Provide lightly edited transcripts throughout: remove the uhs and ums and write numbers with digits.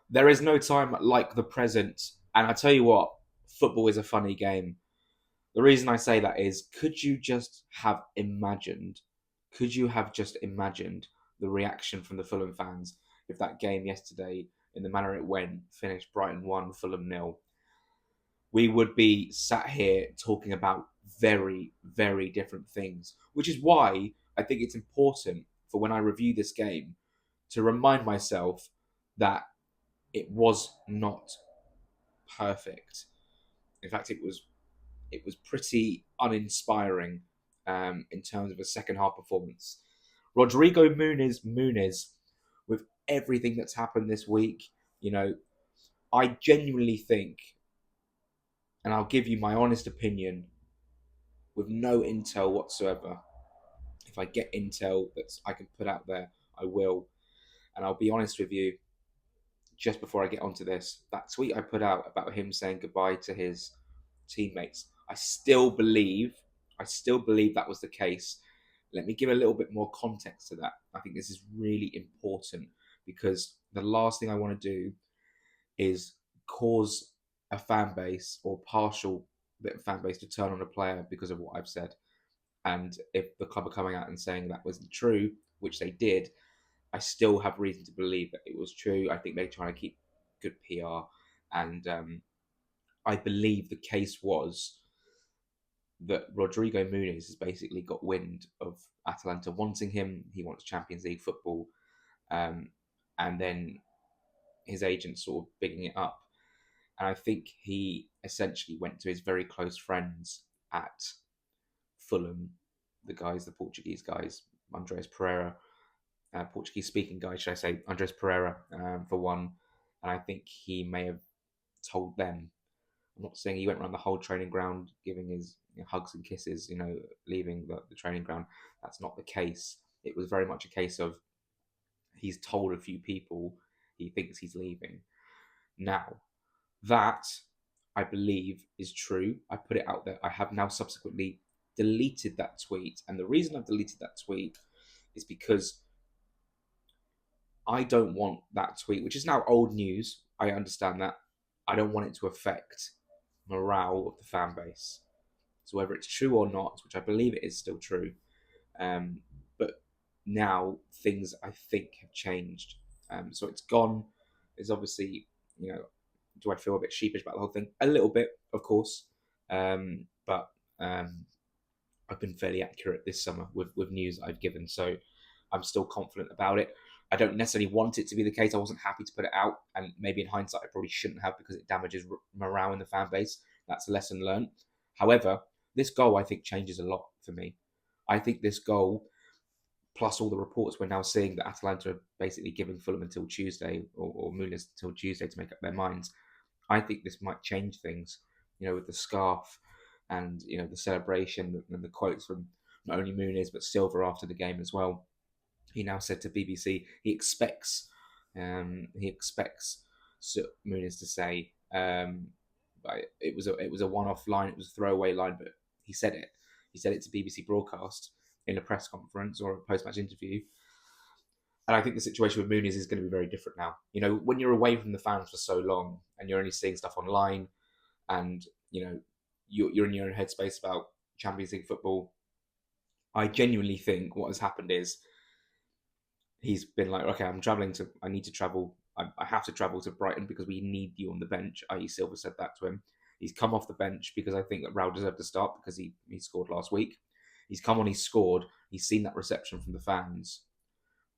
There is no time like the present. And I tell you what, football is a funny game. The reason I say that is, could you have just imagined the reaction from the Fulham fans if that game yesterday, in the manner it went, finished Brighton 1, Fulham nil? We would be sat here talking about very, very different things, which is why I think it's important for when I review this game to remind myself that it was not perfect. In fact, it was pretty uninspiring in terms of a second half performance. Rodrigo Muniz, with everything that's happened this week, you know, I genuinely think, and I'll give you my honest opinion with no intel whatsoever. If I get intel that I can put out there, I will. And I'll be honest with you, just before I get onto this, that tweet I put out about him saying goodbye to his teammates, I still believe that was the case. Let me give a little bit more context to that. I think this is really important because the last thing I want to do is cause a fan base or partial bit of fan base to turn on a player because of what I've said. And if the club are coming out and saying that wasn't true, which they did, I still have reason to believe that it was true. I think they're trying to keep good PR. And I believe the case was that Rodrigo Muniz has basically got wind of Atalanta wanting him. He wants Champions League football. Um, and then his agent sort of bigging it up. And I think he essentially went to his very close friends at Fulham, the Portuguese guys, Andres Pereira, Portuguese speaking guy, should I say, Andres Pereira, for one. And I think he may have told them. I'm not saying he went around the whole training ground giving his hugs and kisses, leaving the training ground. That's not the case. It was very much a case of he's told a few people he thinks he's leaving. Now, that I believe is true. I put it out there. I have now subsequently deleted that tweet. And the reason I've deleted that tweet is because I don't want that tweet, which is now old news. I understand that. I don't want it to affect morale of the fan base. So whether it's true or not, which I believe it is still true, but now things I think have changed. So it's gone. It's obviously, do I feel a bit sheepish about the whole thing? A little bit, of course, but I've been fairly accurate this summer with news I've given, so I'm still confident about it. I don't necessarily want it to be the case. I wasn't happy to put it out, and maybe in hindsight, I probably shouldn't have because it damages morale in the fan base. That's a lesson learned. However, this goal I think changes a lot for me. I think this goal, plus all the reports we're now seeing that Atalanta are basically giving Fulham until Tuesday or Muniz until Tuesday to make up their minds. I think this might change things. With the scarf and the celebration and the quotes from not only Muniz but Silva after the game as well. He now said to BBC he expects Muniz to say, it was a one-off line, it was a throwaway line, but he said it. He said it to BBC broadcast in a press conference or a post-match interview. And I think the situation with Muniz is going to be very different now. When you're away from the fans for so long and you're only seeing stuff online, and you're in your own headspace about Champions League football, I genuinely think what has happened is he's been like, okay, I need to travel. I have to travel to Brighton because we need you on the bench. I.e. Silva said that to him. He's come off the bench because I think that Raul deserved to start because he scored last week. He's come on, he's scored. He's seen that reception from the fans,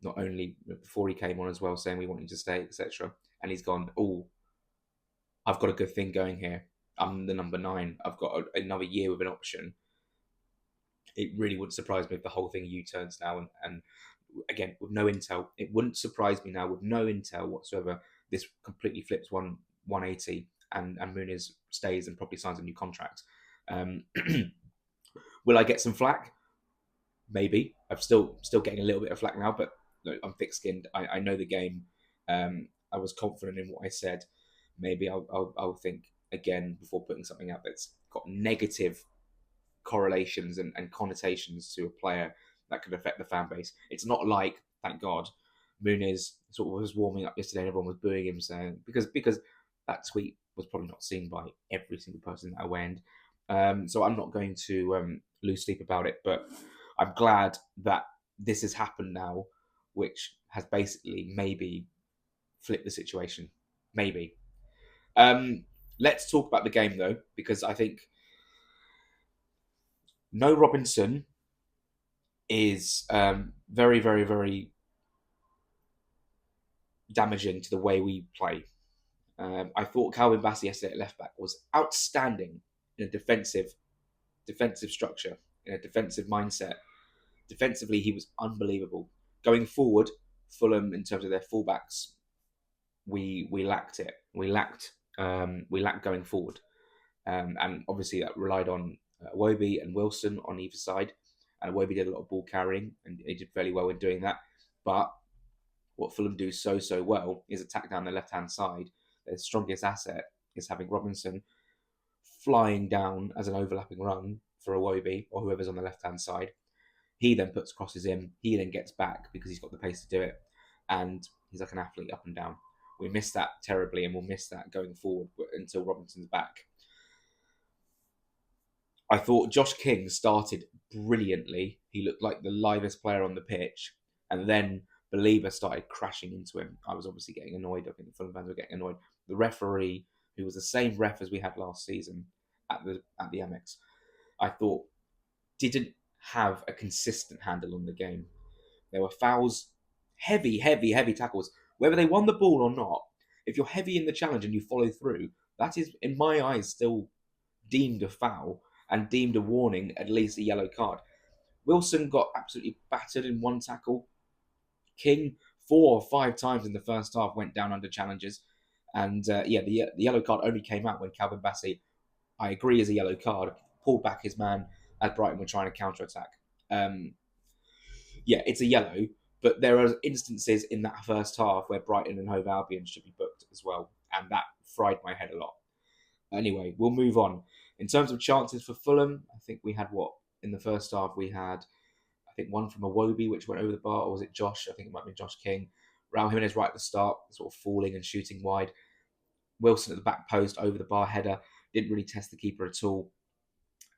not only before he came on as well, saying we want you to stay, etc. And he's gone, oh, I've got a good thing going here. I'm the number 9. I've got another year with an option. It really wouldn't surprise me if the whole thing U-turns now. And again, with no intel, it wouldn't surprise me now with no intel whatsoever. This completely flips 180 and Muniz stays and probably signs a new contract. Will I get some flack? Maybe. I'm still getting a little bit of flack now, but look, I'm thick-skinned. I know the game. I was confident in what I said. Maybe I'll think again before putting something out that's got negative correlations and connotations to a player that could affect the fan base. It's not like, thank God, Muniz sort of was warming up yesterday, and everyone was booing him, saying because that tweet was probably not seen by every single person at away end. So I'm not going to lose sleep about it, but I'm glad that this has happened now, which has basically maybe flipped the situation. Maybe. Let's talk about the game though, because I think no Robinson is very, very, very damaging to the way we play. I thought Calvin Bassey yesterday at left back was outstanding in a defensive structure, in a defensive mindset. Defensively, he was unbelievable. Going forward, Fulham in terms of their fullbacks, we lacked it. We lacked going forward, and obviously that relied on Iwobi and Wilson on either side. And Iwobi did a lot of ball carrying, and he did fairly well in doing that. But what Fulham do so well is attack down the left hand side. Their strongest asset is having Robinson flying down as an overlapping run for Iwobi or whoever's on the left hand side. He then puts crosses in. He then gets back because he's got the pace to do it, and he's like an athlete up and down. We missed that terribly, and we'll miss that going forward until Robinson's back. I thought Josh King started brilliantly. He looked like the livest player on the pitch, and then Belieber started crashing into him. I was obviously getting annoyed. I think the Fulham fans were getting annoyed. The referee, who was the same ref as we had last season at the AMEX, I thought didn't have a consistent handle on the game. There were fouls, heavy tackles. Whether they won the ball or not, if you're heavy in the challenge and you follow through, that is, in my eyes, still deemed a foul and deemed a warning, at least a yellow card. Wilson got absolutely battered in one tackle. King, 4 or 5 times in the first half, went down under challenges. And the yellow card only came out when Calvin Bassey, I agree, is a yellow card, pulled back his man as Brighton were trying to counter-attack. It's a yellow, but there are instances in that first half where Brighton and Hove Albion should be booked as well, and that fried my head a lot. Anyway, we'll move on. In terms of chances for Fulham, I think we had in the first half we had, I think one from Iwobi which went over the bar, or was it Josh? I think it might be Josh King. Raul Jimenez right at the start, sort of falling and shooting wide. Wilson at the back post over the bar header, didn't really test the keeper at all.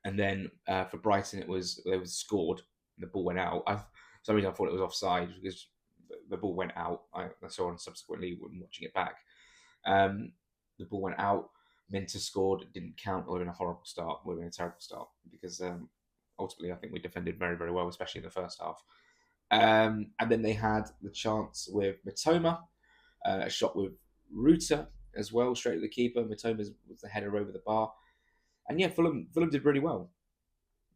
And then for Brighton, it was scored. The ball went out. For some reason I thought it was offside because the ball went out. I saw on subsequently when watching it back. The ball went out. Minter scored. It didn't count. It would have been a horrible start. It would have been a terrible start because ultimately I think we defended very, very well, especially in the first half. And then they had the chance with Mitoma, a shot with Ruta as well, straight at the keeper. Mitoma was the header over the bar. And yeah, Fulham did really well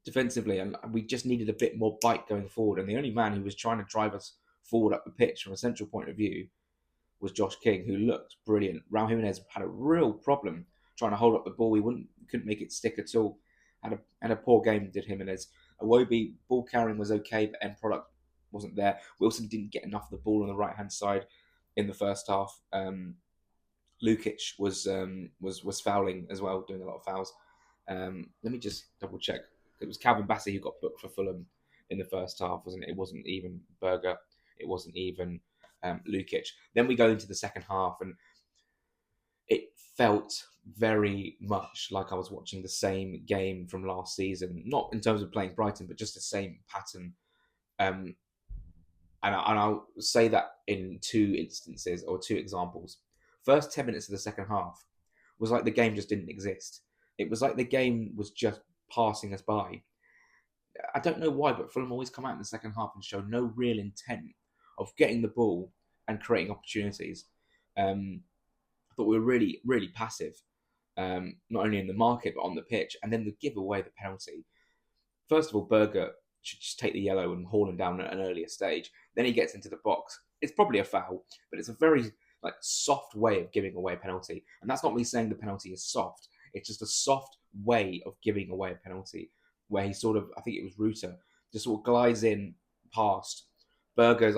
defensively, and we just needed a bit more bite going forward. And the only man who was trying to drive us forward up the pitch from a central point of view was Josh King, who looked brilliant. Raul Jimenez had a real problem trying to hold up the ball. He couldn't make it stick at all. Had a poor game, did Jimenez. Iwobi, ball carrying was okay, but end product wasn't there. Wilson didn't get enough of the ball on the right hand side in the first half. Lukic was fouling as well, doing a lot of fouls. Let me just double check. It was Calvin Bassey who got booked for Fulham in the first half, wasn't it? It wasn't even Berger. It wasn't even Lukic. Then we go into the second half, and it felt very much like I was watching the same game from last season. Not in terms of playing Brighton, but just the same pattern. And I'll say that in 2 instances or 2 examples. First 10 minutes of the second half was like the game just didn't exist. It was like the game was just passing us by. I don't know why, but Fulham always come out in the second half and show no real intent of getting the ball and creating opportunities. I thought we were really, really passive, not only in the market but on the pitch. And then they give away the penalty. First of all, Berger should just take the yellow and haul him down at an earlier stage. Then he gets into the box. It's probably a foul, but it's a very soft way of giving away a penalty. And that's not me saying the penalty is soft. It's just a soft way of giving away a penalty where he sort of, I think it was Ruta, just sort of glides in past. Berger's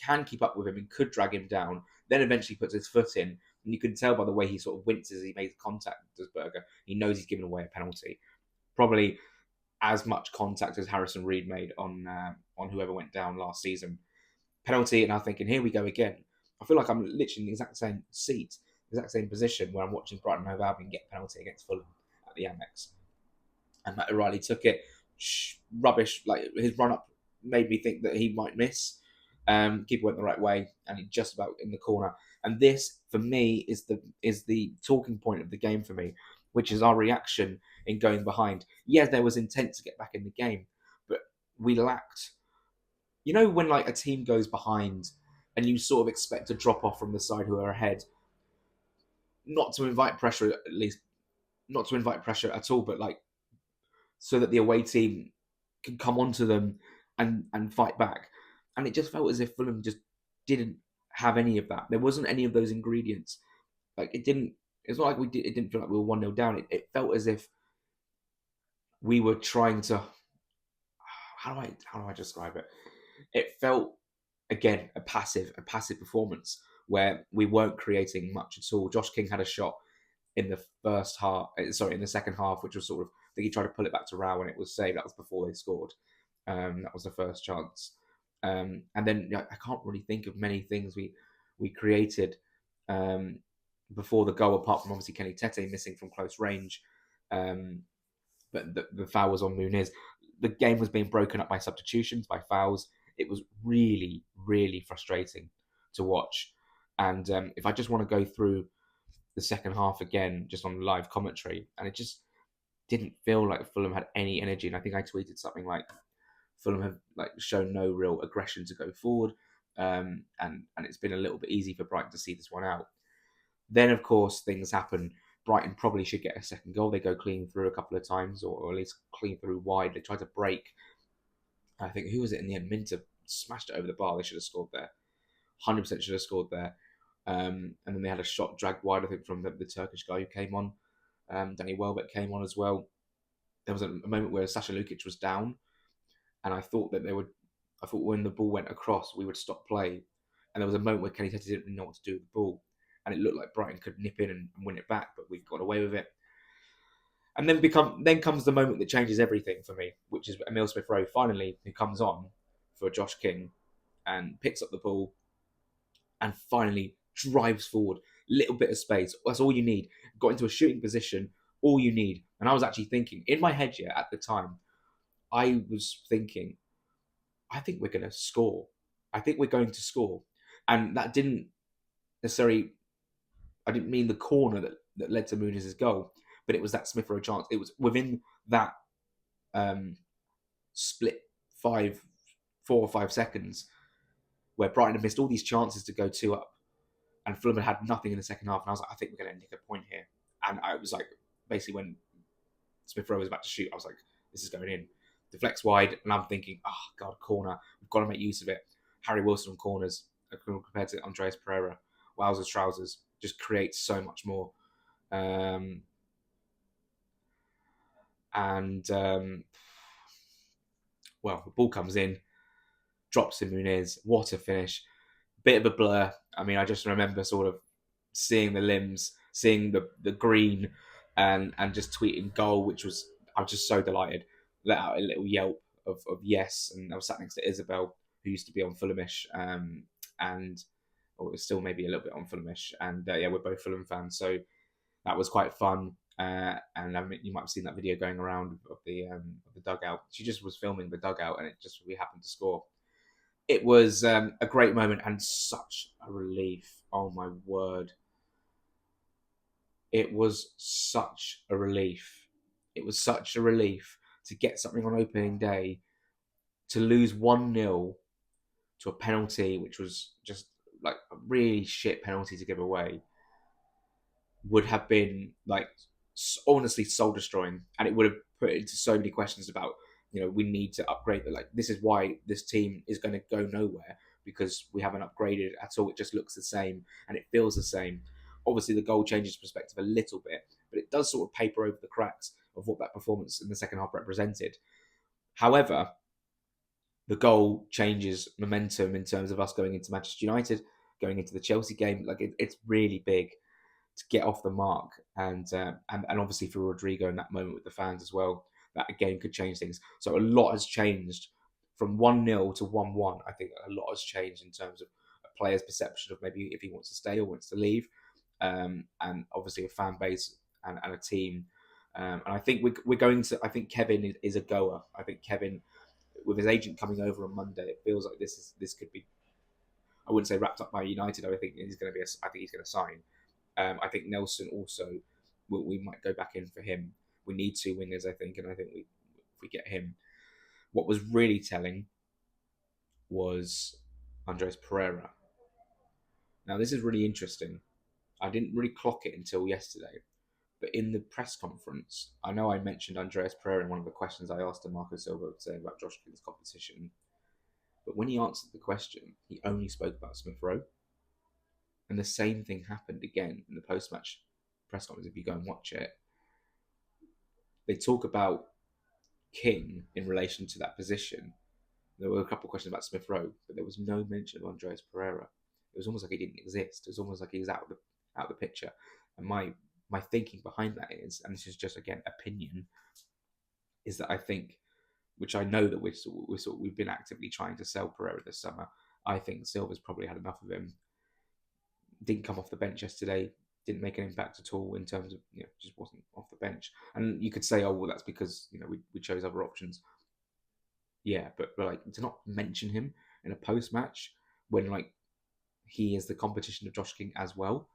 can keep up with him and could drag him down, then eventually puts his foot in. And you can tell by the way he sort of winces as he makes contact, does Berger. He knows he's giving away a penalty. Probably as much contact as Harrison Reed made on whoever went down last season. penalty, and I'm thinking, here we go again. I feel like I'm literally in the exact same seat, exact same position where I'm watching Brighton Hove Albion get penalty against Fulham at the AMEX. And Matt O'Reilly took it. Rubbish. Like, his run up made me think that he might miss. Keeper went the right way, and he just about in the corner. And this, for me, is the talking point of the game for me, which is our reaction in going behind. Yes, there was intent to get back in the game, but we lacked. You know, when like a team goes behind, and you sort of expect to drop off from the side who are ahead, not to invite pressure, at least not to invite pressure at all, but like so that the away team can come onto them and fight back. And it just felt as if Fulham just didn't have any of that. There wasn't any of those ingredients. Like, it didn't. It's not like we did. It didn't feel like we were 1-0 down. It felt as if we were trying to. How do I describe it? It felt, again, a passive performance where we weren't creating much at all. Josh King had a shot in the first half. Sorry, in the second half, which was sort of, I think he tried to pull it back to Rao and it was saved. That was before they scored. That was the first chance. And then I can't really think of many things we created before the goal, apart from obviously Kenny Tete missing from close range. But the foul was on Muniz. The game was being broken up by substitutions, by fouls. It was really, really frustrating to watch. And if I just want to go through the second half again, just on live commentary, and it just didn't feel like Fulham had any energy. And I think I tweeted something like, Fulham have like shown no real aggression to go forward, and it's been a little bit easy for Brighton to see this one out. Then, of course, things happen. Brighton probably should get a second goal. They go clean through a couple of times, or at least clean through wide. They try to break. I think, who was it in the end? Minter smashed it over the bar. They should have scored there. 100% should have scored there. And then they had a shot dragged wide, I think, from the Turkish guy who came on. Danny Welbeck came on as well. There was a moment where Sasha Lukic was down, and I thought that I thought when the ball went across, we would stop play. And there was a moment where Kenny Tete didn't really know what to do with the ball, and it looked like Brighton could nip in and win it back, but we got away with it. And then comes the moment that changes everything for me, which is Emile Smith-Rowe finally, who comes on for Josh King and picks up the ball and finally drives forward. Little bit of space. That's all you need. Got into a shooting position. All you need. And I was actually thinking, in my head, at the time, I was thinking, I think we're going to score. I think we're going to score. And that didn't necessarily, I didn't mean the corner that led to Muniz's goal, but it was that Smith-Rowe chance. It was within that split 4 or 5 seconds where Brighton had missed all these chances to go 2 up, and Fulham had nothing in the second half. And I was like, I think we're going to nick a point here. And I was like, basically when Smith-Rowe was about to shoot, I was like, this is going in. Deflects wide, and I'm thinking, oh God, corner. We've got to make use of it. Harry Wilson on corners compared to Andreas Pereira. Wowzers trousers, just creates so much more. Well, the ball comes in, drops to Muniz. What a finish. Bit of a blur. I mean, I just remember sort of seeing the limbs, seeing the green, and just tweeting goal, which was, I was just so delighted. Let out a little yelp of yes, and I was sat next to Isabel, who used to be on Fulhamish, or was still maybe a little bit on Fulhamish, and we're both Fulham fans, so that was quite fun. And I mean, you might have seen that video going around of the dugout. She just was filming the dugout, and we happened to score. It was a great moment and such a relief. Oh my word! It was such a relief. It was such a relief to get something on opening day, to lose 1-0 to a penalty, which was just like a really shit penalty to give away, would have been like honestly soul destroying, and it would have put into so many questions about, we need to upgrade. Like, this is why this team is going to go nowhere, because we haven't upgraded at all. It just looks the same and it feels the same. Obviously, the goal changes perspective a little bit, but it does sort of paper over the cracks of what that performance in the second half represented. However, the goal changes momentum in terms of us going into Manchester United, going into the Chelsea game. Like, it's really big to get off the mark, and obviously for Rodrigo in that moment with the fans as well, that again could change things. So a lot has changed from 1-0 to 1-1, I think a lot has changed in terms of a player's perception of maybe if he wants to stay or wants to leave, and obviously a fan base and a team. And I think we're going to. I think Kevin is a goer. I think Kevin, with his agent coming over on Monday, it feels like this could be. I wouldn't say wrapped up by United. I think he's going to be. I think he's going to sign. I think Nelson also. We might go back in for him. We need two wingers, I think, and I think if we get him. What was really telling was Andres Pereira. Now this is really interesting. I didn't really clock it until yesterday, but in the press conference, I know I mentioned Andreas Pereira in one of the questions I asked to Marco Silva saying about Josh King's competition. But when he answered the question, he only spoke about Smith Rowe. And the same thing happened again in the post-match press conference. If you go and watch it, they talk about King in relation to that position. There were a couple of questions about Smith Rowe, but there was no mention of Andreas Pereira. It was almost like he didn't exist. It was almost like he was out of the picture. And my thinking behind that is, and this is just again opinion, is that I think, which I know that we've been actively trying to sell Pereira this summer. I think Silva's probably had enough of him. Didn't come off the bench yesterday. Didn't make an impact at all in terms of, just wasn't off the bench. And you could say, oh well, that's because we chose other options. Yeah, but like to not mention him in a post match when like he is the competition of Josh King as well,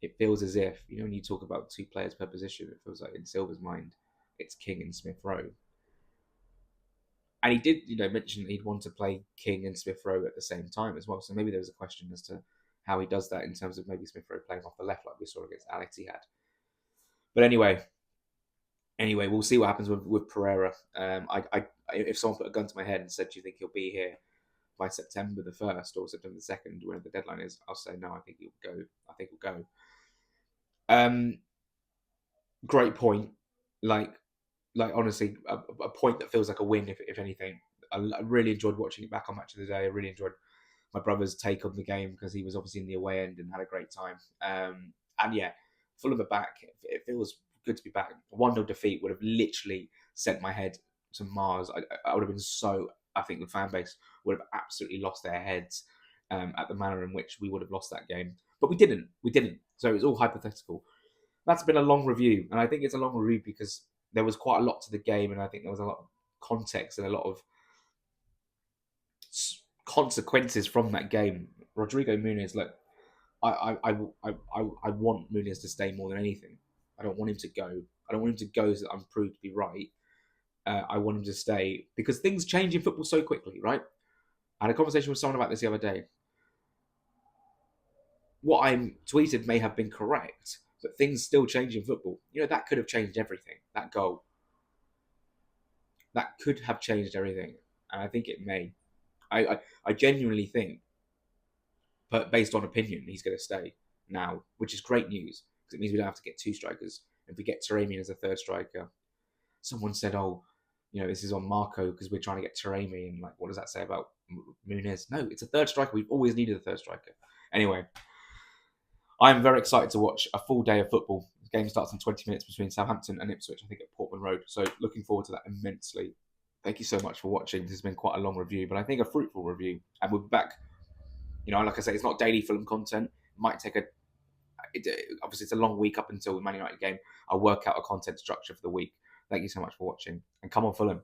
it feels as if when you talk about two players per position, it feels like in Silva's mind it's King and Smith Rowe. And he did, mention that he'd want to play King and Smith Rowe at the same time as well. So maybe there was a question as to how he does that in terms of maybe Smith Rowe playing off the left like we saw against Alex he had. But anyway, we'll see what happens with Pereira. If someone put a gun to my head and said, do you think he'll be here by September the 1st or September the 2nd, whenever the deadline is, I'll say no, I think he'll go. I think he'll go. Great point. Like honestly, a point that feels like a win, if anything. I really enjoyed watching it back on Match of the Day. I really enjoyed my brother's take on the game because he was obviously in the away end and had a great time. And yeah, Fulham are back. It feels good to be back. A 1-0 defeat would have literally sent my head to Mars. I would have been so. I think the fan base would have absolutely lost their heads at the manner in which we would have lost that game. But we didn't. So it was all hypothetical. That's been a long review, and I think it's a long review because there was quite a lot to the game, and I think there was a lot of context and a lot of consequences from that game. Rodrigo Muniz, look, I want Muniz to stay more than anything. I don't want him to go. I don't want him to go so that I'm proved to be right. I want him to stay because things change in football so quickly, right? I had a conversation with someone about this the other day. What I tweeted may have been correct, but things still change in football. That could have changed everything. That goal. That could have changed everything. And I think it may. I genuinely think, but based on opinion, he's going to stay now, which is great news because it means we don't have to get two strikers. If we get Taremi as a third striker, someone said, oh, this is on Marco because we're trying to get Taremi. And like, what does that say about Muniz? No, it's a third striker. We've always needed a third striker. Anyway, I'm very excited to watch a full day of football. The game starts in 20 minutes between Southampton and Ipswich, I think, at Portman Road. So looking forward to that immensely. Thank you so much for watching. This has been quite a long review, but I think a fruitful review. And we'll be back. Like I say, it's not daily Fulham content. It might take obviously it's a long week up until the Man United game. I'll work out a content structure for the week. Thank you so much for watching. And come on, Fulham.